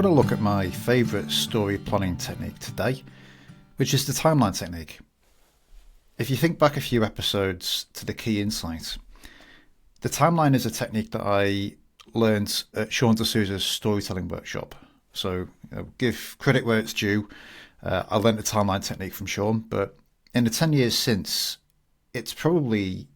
going to look at my favourite story planning technique today, which is the timeline technique. If you think back a few episodes to the key insight, the timeline is a technique that I learned at Sean D'Souza's storytelling workshop. So give credit where it's due. I learned the timeline technique from Sean, but in the 10 years since, it's probably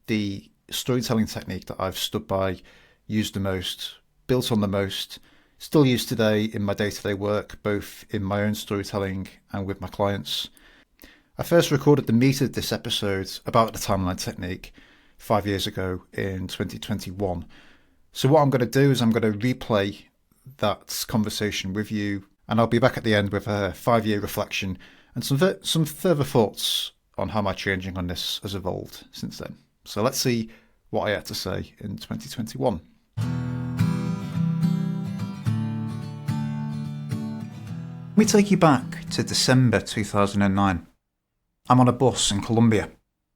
the storytelling technique that I've stood by, used the most, built on the most, still used today in my day-to-day work, both in my own storytelling and with my clients. I first recorded the meat of this episode about the timeline technique 5 years ago in 2021. So what I'm going to do is I'm going to replay that conversation with you, and I'll be back at the end with a 5-year reflection and some further thoughts on how my changing on this has evolved since then. So let's see what I had to say in 2021. Let me take you back to December 2009. I'm on a bus in Colombia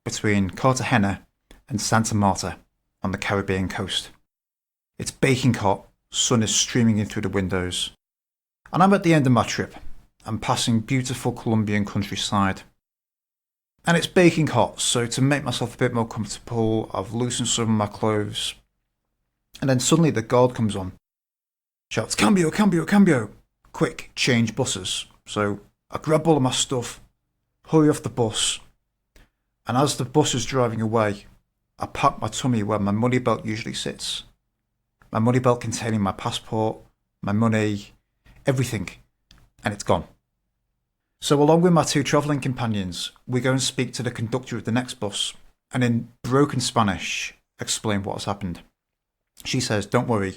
between Cartagena and Santa Marta on the Caribbean coast. It's baking hot, sun is streaming in through the windows, and I'm at the end of my trip. I'm passing beautiful Colombian countryside. And it's baking hot, so to make myself a bit more comfortable, I've loosened some of my clothes. And then suddenly the guard comes on, shouts, "Cambio, cambio, cambio!" Quick, change buses. So I grab all of my stuff, hurry off the bus, and as the bus is driving away, I pack my tummy where my money belt usually sits. My money belt containing my passport, my money, everything, and it's gone. So along with my two travelling companions, we go and speak to the conductor of the next bus, and in broken Spanish, explain what has happened. She says, "Don't worry,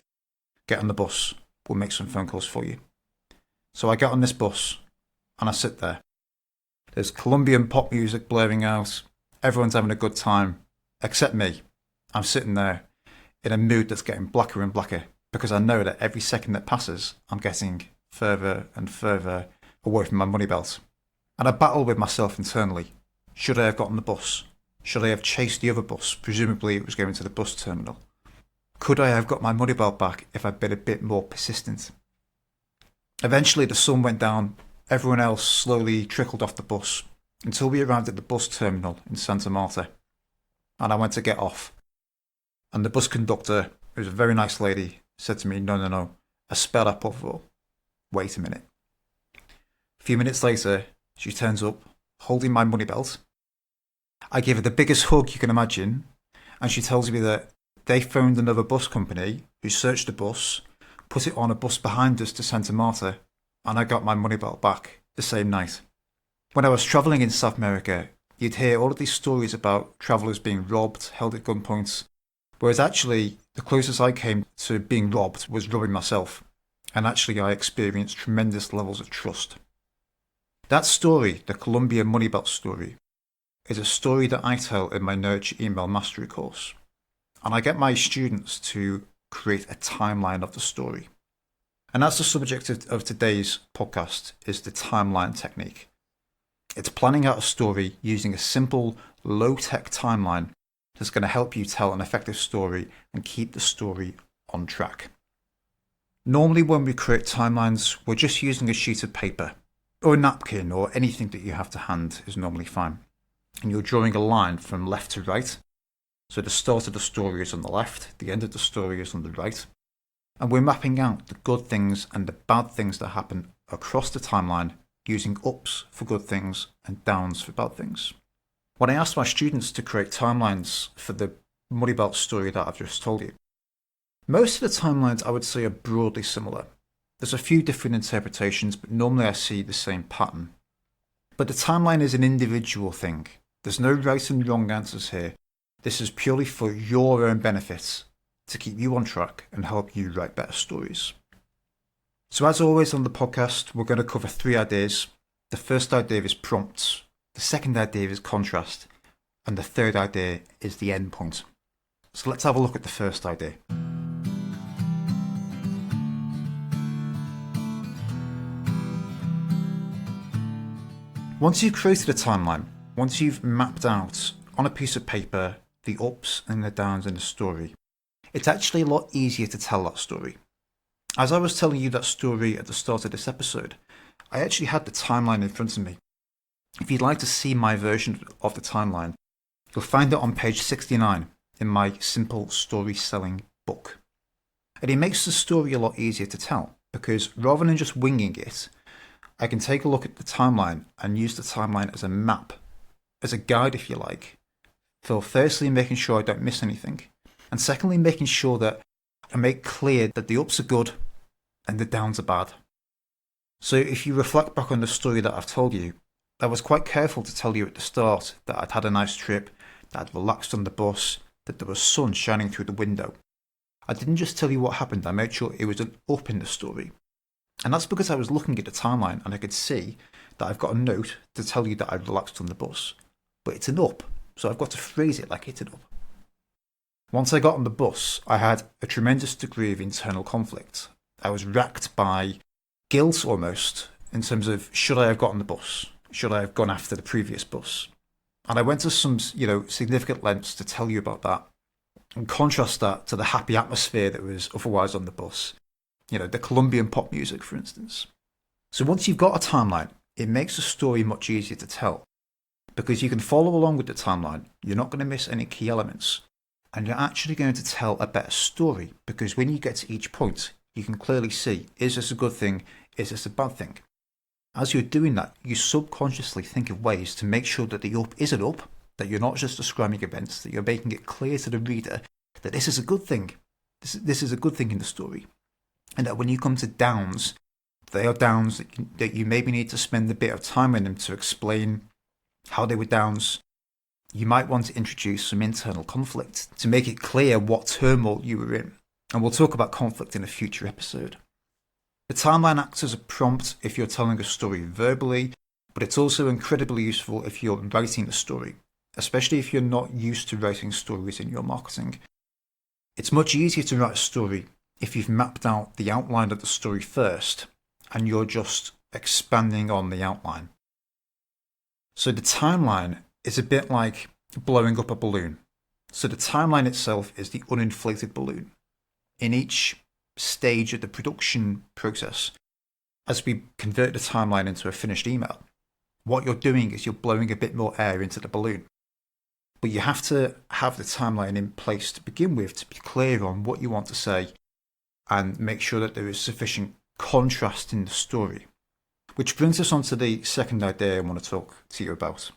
get on the bus, we'll make some phone calls for you." So I get on this bus, and I sit there. There's Colombian pop music blaring out, everyone's having a good time, except me. I'm sitting there in a mood that's getting blacker and blacker, because I know that every second that passes, I'm getting further and further away from my money belt. And I battle with myself internally. Should I have got on the bus? Should I have chased the other bus? Presumably it was going to the bus terminal. Could I have got my money belt back if I'd been a bit more persistent? Eventually the sun went down, everyone else slowly trickled off the bus, until we arrived at the bus terminal in Santa Marta. And I went to get off. And the bus conductor, who was a very nice lady, said to me, no, espera por favor. Wait a minute. A few minutes later, she turns up, holding my money belt. I give her the biggest hug you can imagine, and she tells me that they phoned another bus company who searched the bus, put it on a bus behind us to Santa Marta, and I got my money belt back the same night. When I was travelling in South America, you'd hear all of these stories about travellers being robbed, held at gunpoint, whereas actually the closest I came to being robbed was robbing myself, and actually I experienced tremendous levels of trust. That story, the Colombian money belt story, is a story that I tell in my Nurture Email Mastery course, and I get my students to create a timeline of the story. And that's the subject of today's podcast, is the timeline technique. It's planning out a story using a simple, low-tech timeline that's going to help you tell an effective story and keep the story on track. Normally when we create timelines, we're just using a sheet of paper, or a napkin, or anything that you have to hand is normally fine. And you're drawing a line from left to right. So the start of the story is on the left, the end of the story is on the right. And we're mapping out the good things and the bad things that happen across the timeline, using ups for good things and downs for bad things. When I asked my students to create timelines for the money belt story that I've just told you, most of the timelines I would say are broadly similar. There's a few different interpretations, but normally I see the same pattern. But the timeline is an individual thing. There's no right and wrong answers here. This is purely for your own benefit, to keep you on track and help you write better stories. So as always on the podcast, we're going to cover 3 ideas. The first idea is prompts, the second idea is contrast, and the third idea is the end point. So let's have a look at the first idea. Once you've created a timeline, once you've mapped out on a piece of paper the ups and the downs in the story, it's actually a lot easier to tell that story. As I was telling you that story at the start of this episode, I actually had the timeline in front of me. If you'd like to see my version of the timeline, you'll find it on page 69 in my Simple Story Selling book. And it makes the story a lot easier to tell, because rather than just winging it, I can take a look at the timeline and use the timeline as a map, as a guide if you like, for firstly making sure I don't miss anything, and secondly making sure that I make clear that the ups are good and the downs are bad. So if you reflect back on the story that I've told you, I was quite careful to tell you at the start that I'd had a nice trip, that I'd relaxed on the bus, that there was sun shining through the window. I didn't just tell you what happened, I made sure it was an up in the story. And that's because I was looking at the timeline and I could see that I've got a note to tell you that I'd relaxed on the bus. But it's an up, so I've got to phrase it like it's an up. Once I got on the bus, I had a tremendous degree of internal conflict. I was racked by guilt almost, in terms of should I have got on the bus? Should I have gone after the previous bus? And I went to some, significant lengths to tell you about that and contrast that to the happy atmosphere that was otherwise on the bus. The Colombian pop music, for instance. So once you've got a timeline, it makes the story much easier to tell because you can follow along with the timeline. You're not going to miss any key elements and you're actually going to tell a better story because when you get to each point, you can clearly see, is this a good thing? Is this a bad thing? As you're doing that, you subconsciously think of ways to make sure that the up is an up, that you're not just describing events, that you're making it clear to the reader that this is a good thing. This is a good thing in the story. And that when you come to downs, they are downs that you maybe need to spend a bit of time in them to explain how they were downs. You might want to introduce some internal conflict to make it clear what turmoil you were in. And we'll talk about conflict in a future episode. The timeline acts as a prompt if you're telling a story verbally, but it's also incredibly useful if you're writing a story, especially if you're not used to writing stories in your marketing. It's much easier to write a story if you've mapped out the outline of the story first and you're just expanding on the outline. So the timeline is a bit like blowing up a balloon. So the timeline itself is the uninflated balloon. In each stage of the production process, as we convert the timeline into a finished email, what you're doing is you're blowing a bit more air into the balloon. But you have to have the timeline in place to begin with to be clear on what you want to say and make sure that there is sufficient contrast in the story. Which brings us on to the second idea I want to talk to you about,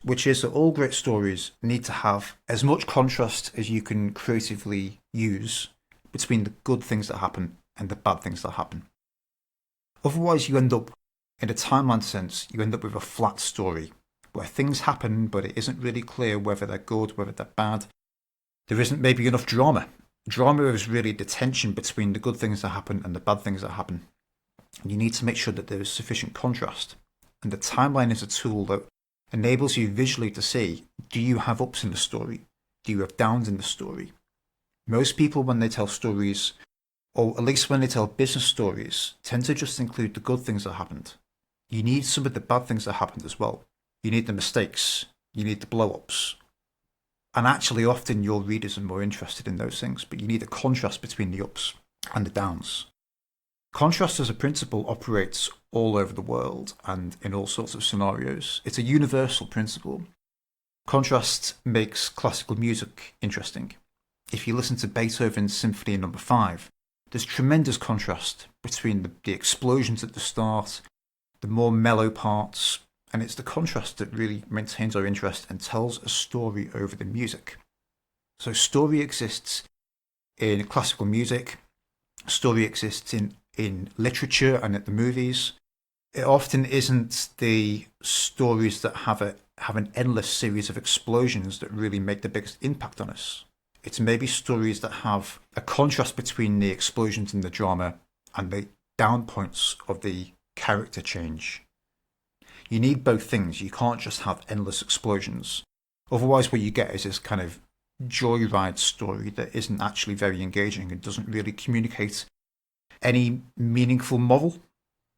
which is that all great stories need to have as much contrast as you can creatively use between the good things that happen and the bad things that happen. Otherwise, you end up, in a timeline sense, you end up with a flat story where things happen, but it isn't really clear whether they're good, whether they're bad. There isn't maybe enough drama. Drama is really the tension between the good things that happen and the bad things that happen. And you need to make sure that there is sufficient contrast. And the timeline is a tool that enables you visually to see, do you have ups in the story? Do you have downs in the story? Most people, when they tell stories, or at least when they tell business stories, tend to just include the good things that happened. You need some of the bad things that happened as well. You need the mistakes. You need the blow-ups. And actually, often your readers are more interested in those things, but you need a contrast between the ups and the downs. Contrast as a principle operates all over the world and in all sorts of scenarios. It's a universal principle. Contrast makes classical music interesting. If you listen to Beethoven's Symphony No. 5, there's tremendous contrast between the explosions at the start, the more mellow parts, and it's the contrast that really maintains our interest and tells a story over the music. So story exists in classical music, story exists in literature and at the movies. It often isn't the stories that have an endless series of explosions that really make the biggest impact on us. It's maybe stories that have a contrast between the explosions in the drama and the down points of the character change. You need both things. You can't just have endless explosions. Otherwise, what you get is this kind of joyride story that isn't actually very engaging and doesn't really communicate any meaningful moral.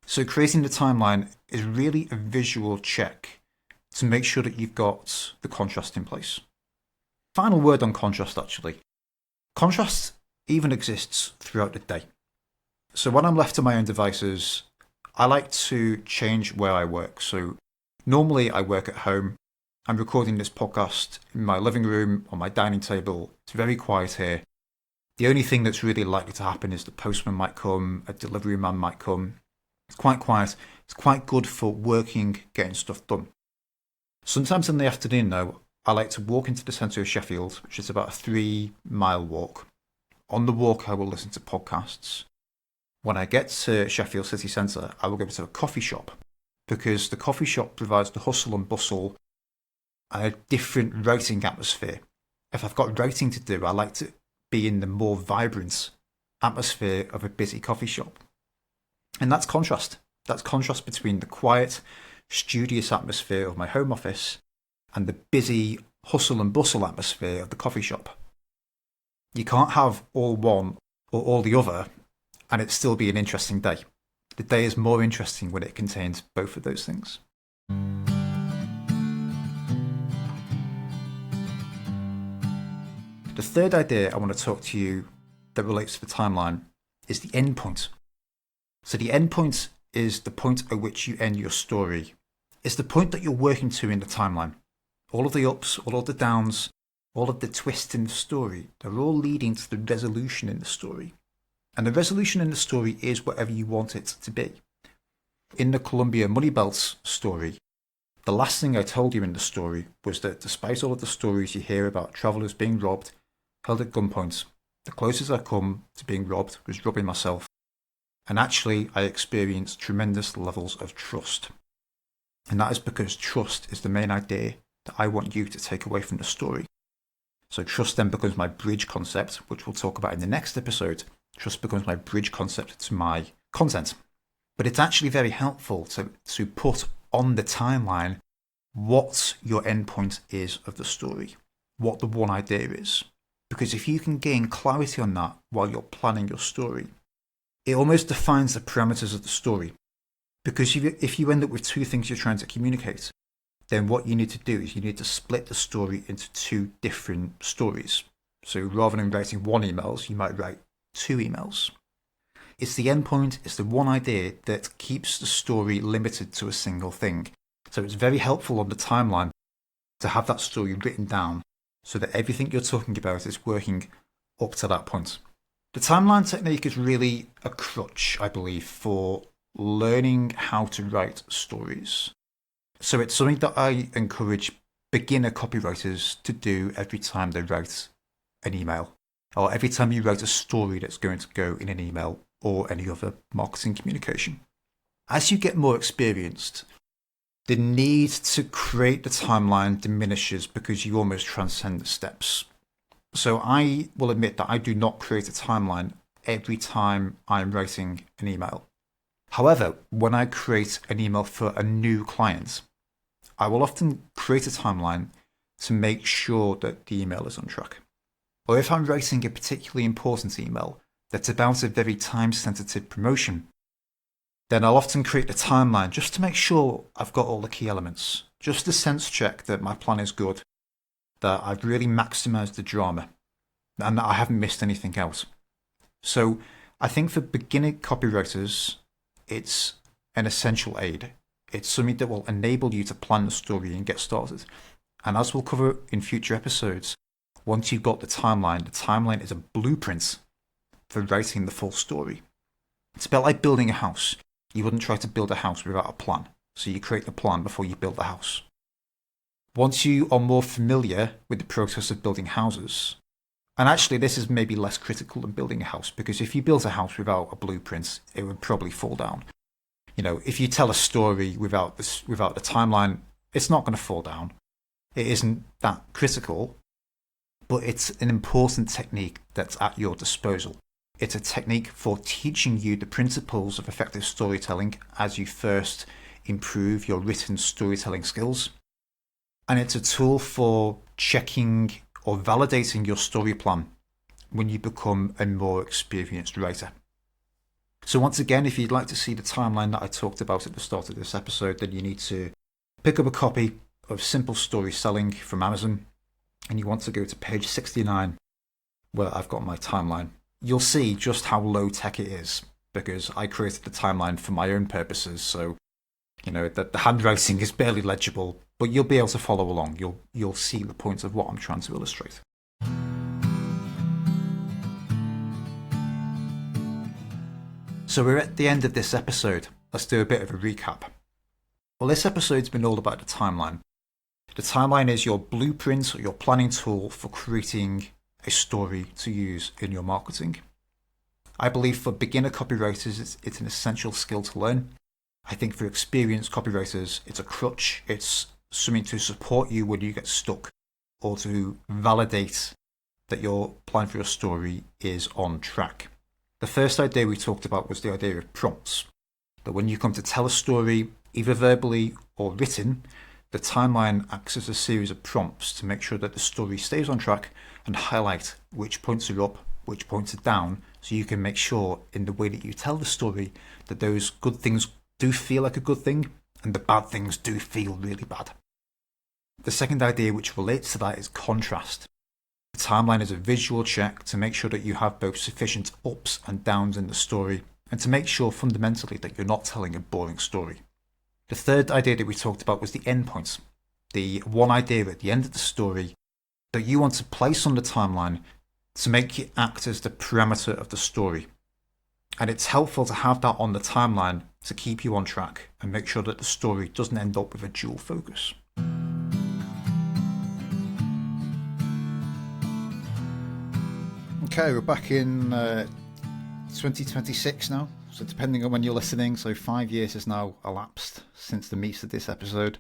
So creating the timeline is really a visual check to make sure that you've got the contrast in place. Final word on contrast, actually. Contrast even exists throughout the day. So when I'm left to my own devices, I like to change where I work. So normally I work at home. I'm recording this podcast in my living room on my dining table. It's very quiet here. The only thing that's really likely to happen is the postman might come, a delivery man might come. It's quite quiet. It's quite good for working, getting stuff done. Sometimes in the afternoon, though, I like to walk into the centre of Sheffield, which is about a 3-mile walk. On the walk, I will listen to podcasts. When I get to Sheffield city centre, I will go to a coffee shop, because the coffee shop provides the hustle and bustle and a different writing atmosphere. If I've got writing to do, I like to be in the more vibrant atmosphere of a busy coffee shop. And that's contrast. That's contrast between the quiet, studious atmosphere of my home office and the busy hustle and bustle atmosphere of the coffee shop. You can't have all one or all the other and it still be an interesting day. The day is more interesting when it contains both of those things. The third idea I want to talk to you that relates to the timeline is the endpoint. So the endpoint is the point at which you end your story. It's the point that you're working to in the timeline. All of the ups, all of the downs, all of the twists in the story, they're all leading to the resolution in the story. And the resolution in the story is whatever you want it to be. In the Columbia Money Belts story, the last thing I told you in the story was that despite all of the stories you hear about travellers being robbed, held at gunpoint, the closest I come to being robbed was robbing myself. And actually, I experienced tremendous levels of trust. And that is because trust is the main idea that I want you to take away from the story. So trust then becomes my bridge concept, which we'll talk about in the next episode. Trust becomes my bridge concept to my content. But it's actually very helpful to put on the timeline what your endpoint is of the story, what the one idea is. Because if you can gain clarity on that while you're planning your story, it almost defines the parameters of the story. Because if you end up with two things you're trying to communicate, then what you need to do is you need to split the story into two different stories. So rather than writing one email, you might write 2 emails. It's the endpoint, it's the one idea that keeps the story limited to a single thing. So it's very helpful on the timeline to have that story written down so that everything you're talking about is working up to that point. The timeline technique is really a crutch, I believe, for learning how to write stories. So it's something that I encourage beginner copywriters to do every time they write an email, or every time you write a story that's going to go in an email or any other marketing communication. As you get more experienced, the need to create the timeline diminishes because you almost transcend the steps. So I will admit that I do not create a timeline every time I'm writing an email. However, when I create an email for a new client, I will often create a timeline to make sure that the email is on track. Or if I'm writing a particularly important email that's about a very time-sensitive promotion, then I'll often create a timeline just to make sure I've got all the key elements, just to sense check that my plan is good, that I've really maximized the drama, and that I haven't missed anything else. So I think for beginner copywriters, it's an essential aid. It's something that will enable you to plan the story and get started. And as we'll cover in future episodes, once you've got the timeline is a blueprint for writing the full story. It's a bit like building a house. You wouldn't try to build a house without a plan. So you create the plan before you build the house. Once you are more familiar with the process of building houses, and actually this is maybe less critical than building a house, because if you built a house without a blueprint, it would probably fall down. You know, if you tell a story without the timeline, it's not going to fall down. It isn't that critical, but it's an important technique that's at your disposal. It's a technique for teaching you the principles of effective storytelling as you first improve your written storytelling skills. And it's a tool for checking or validating your story plan when you become a more experienced writer. So once again, if you'd like to see the timeline that I talked about at the start of this episode, then you need to pick up a copy of Simple Story Selling from Amazon, and you want to go to page 69, where I've got my timeline. You'll see just how low tech it is. because I created the timeline for my own purposes. So, the handwriting is barely legible, but you'll be able to follow along. You'll see the point of what I'm trying to illustrate. So we're at the end of this episode. Let's do a bit of a recap. Well, this episode's been all about the timeline. The timeline is your blueprint or your planning tool for creating a story to use in your marketing. I believe for beginner copywriters, it's an essential skill to learn. I think for experienced copywriters, it's a crutch. It's something to support you when you get stuck, or to validate that your plan for your story is on track. The first idea we talked about was the idea of prompts. That when you come to tell a story, either verbally or written, the timeline acts as a series of prompts to make sure that the story stays on track and highlight which points are up, which points are down, so you can make sure in the way that you tell the story that those good things do feel like a good thing and the bad things do feel really bad. The second idea which relates to that is contrast. The timeline is a visual check to make sure that you have both sufficient ups and downs in the story, and to make sure fundamentally that you're not telling a boring story. The third idea that we talked about was the endpoint, the one idea at the end of the story that you want to place on the timeline to make it act as the parameter of the story. And it's helpful to have that on the timeline to keep you on track and make sure that the story doesn't end up with a dual focus. Okay, we're back in 2026 now. So depending on when you're listening, so 5 years has now elapsed since the meat of this episode.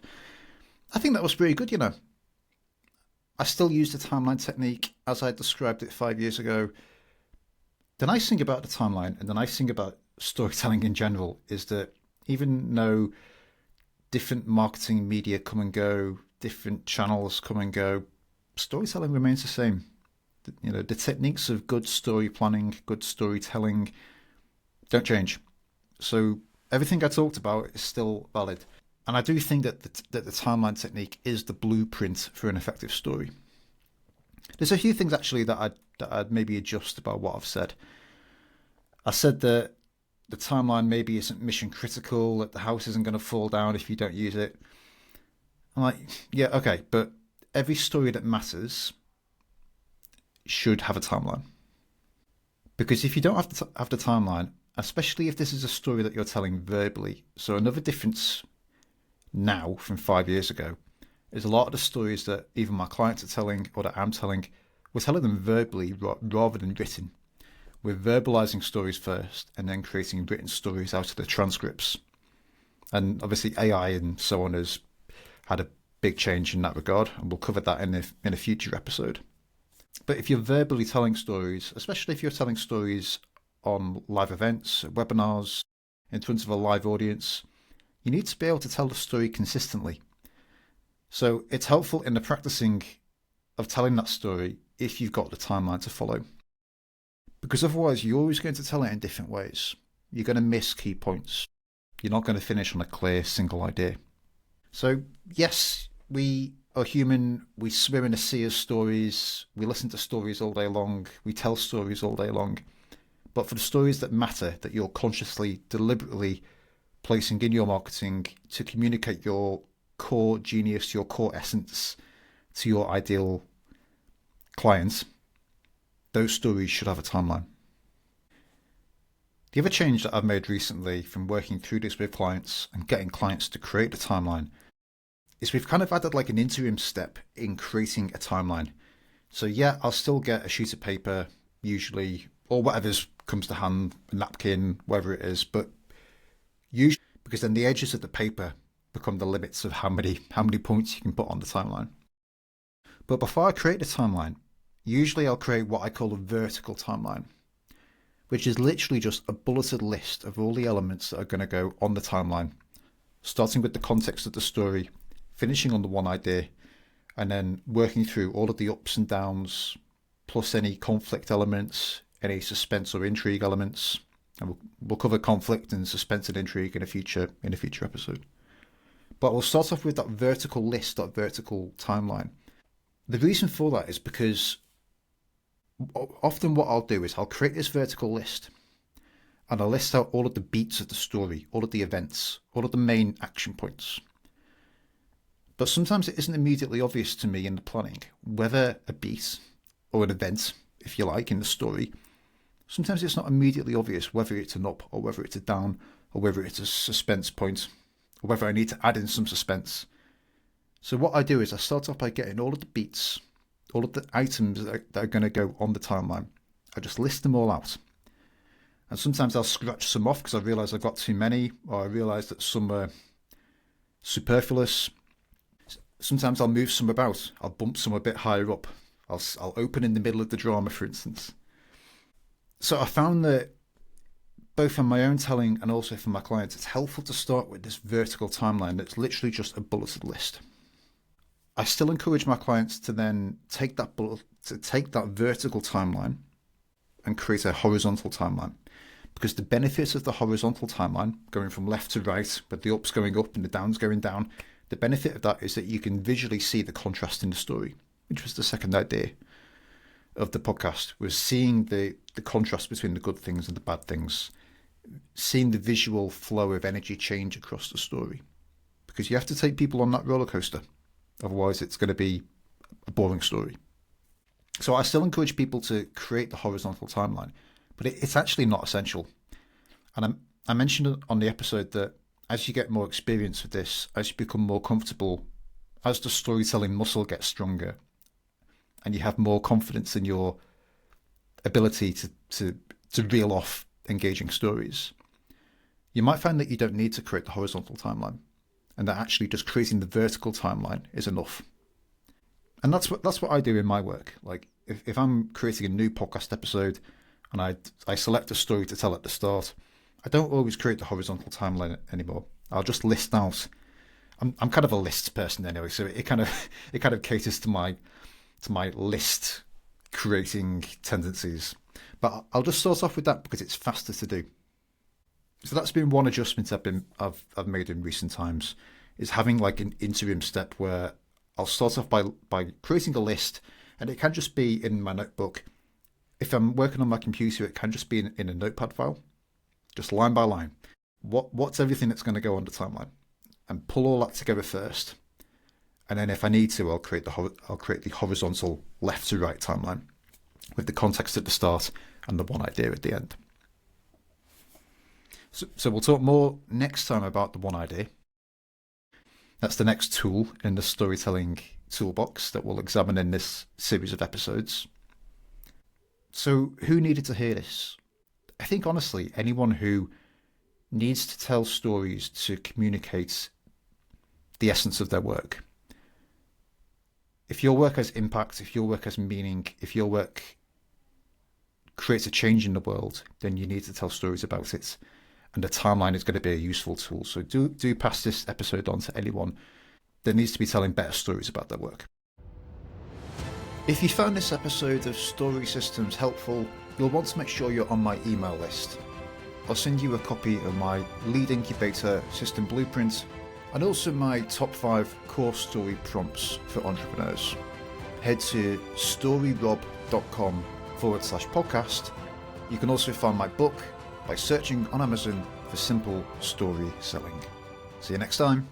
I think that was pretty good, I still use the timeline technique as I described it 5 years ago. The nice thing about the timeline and the nice thing about storytelling in general is that even though different marketing media come and go, different channels come and go, storytelling remains the same. The techniques of good story planning, good storytelling don't change. So everything I talked about is still valid. And I do think that the timeline technique is the blueprint for an effective story. There's a few things actually that I'd maybe adjust about what I've said. I said that the timeline maybe isn't mission critical, that the house isn't going to fall down if you don't use it. I'm like, yeah, okay, but every story that matters should have a timeline. Because if you don't have the timeline, especially if this is a story that you're telling verbally, so another difference now from 5 years ago is a lot of the stories that even my clients are telling or that I'm telling, we're telling them verbally rather than written. We're verbalizing stories first and then creating written stories out of the transcripts. And obviously AI and so on has had a big change in that regard, and we'll cover that in a future episode. But if you're verbally telling stories, especially if you're telling stories on live events, webinars, in front of a live audience, you need to be able to tell the story consistently. So it's helpful in the practicing of telling that story if you've got the timeline to follow. Because otherwise you're always going to tell it in different ways. You're going to miss key points. You're not going to finish on a clear single idea. So yes, we are human. We swim in a sea of stories. We listen to stories all day long. We tell stories all day long. But for the stories that matter, that you're consciously, deliberately placing in your marketing to communicate your core genius, your core essence to your ideal clients, those stories should have a timeline. The other change that I've made recently from working through this with clients and getting clients to create a timeline is we've kind of added like an interim step in creating a timeline. So yeah, I'll still get a sheet of paper usually, or whatever comes to hand, a napkin, whatever it is, but usually, because then the edges of the paper become the limits of how many points you can put on the timeline. But before I create the timeline, usually I'll create what I call a vertical timeline, which is literally just a bulleted list of all the elements that are going to go on the timeline, starting with the context of the story, finishing on the one idea, and then working through all of the ups and downs, plus any conflict elements, any suspense or intrigue elements. And we'll cover conflict and suspense and intrigue in a future episode. But we'll start off with that vertical list, that vertical timeline. The reason for that is because often what I'll do is I'll create this vertical list and I list out all of the beats of the story, all of the events, all of the main action points. But sometimes it isn't immediately obvious to me in the planning whether a beat or an event, if you like, in the story, sometimes it's not immediately obvious whether it's an up or whether it's a down or whether it's a suspense point or whether I need to add in some suspense. So what I do is I start off by getting all of the beats, all of the items that are going to go on the timeline. I just list them all out. And sometimes I'll scratch some off because I realise I've got too many, or I realise that some are superfluous. Sometimes I'll move some about. I'll bump some a bit higher up. I'll open in the middle of the drama, for instance. So I found that both for my own telling and also for my clients, it's helpful to start with this vertical timeline that's literally just a bulleted list. I still encourage my clients to then take that vertical timeline and create a horizontal timeline, because the benefits of the horizontal timeline, going from left to right, with the ups going up and the downs going down, the benefit of that is that you can visually see the contrast in the story, which was the second idea of the podcast, was seeing the contrast between the good things and the bad things, seeing the visual flow of energy change across the story, because you have to take people on that roller coaster. Otherwise, it's going to be a boring story. So I still encourage people to create the horizontal timeline, but it's actually not essential. And I mentioned on the episode that as you get more experience with this, as you become more comfortable, as the storytelling muscle gets stronger, and you have more confidence in your ability to reel off engaging stories, you might find that you don't need to create the horizontal timeline, and that actually just creating the vertical timeline is enough. And that's what I do in my work. Like if I'm creating a new podcast episode and I select a story to tell at the start, I don't always create the horizontal timeline anymore. I'll just list out. I'm kind of a lists person anyway, so it kind of caters to my list creating tendencies. But I'll just start off with that because it's faster to do. So that's been one adjustment I've made in recent times, is having like an interim step where I'll start off by creating a list, and it can just be in my notebook. If I'm working on my computer, it can just be in a notepad file, just line by line. What's everything that's going to go on the timeline, and pull all that together first, and then if I need to, I'll create the horizontal left to right timeline with the context at the start and the one idea at the end. So we'll talk more next time about the one idea. That's the next tool in the storytelling toolbox that we'll examine in this series of episodes. So who needed to hear this? I think honestly, anyone who needs to tell stories to communicate the essence of their work. If your work has impact, if your work has meaning, if your work creates a change in the world, then you need to tell stories about it. And the timeline is going to be a useful tool. So do pass this episode on to anyone that needs to be telling better stories about their work. If you found this episode of Story Systems helpful, you'll want to make sure you're on my email list. I'll send you a copy of my Lead Incubator System Blueprint and also my top 5 core story prompts for entrepreneurs. Head to storyrob.com/podcast. You can also find my book by searching on Amazon for Simple Story Selling. See you next time.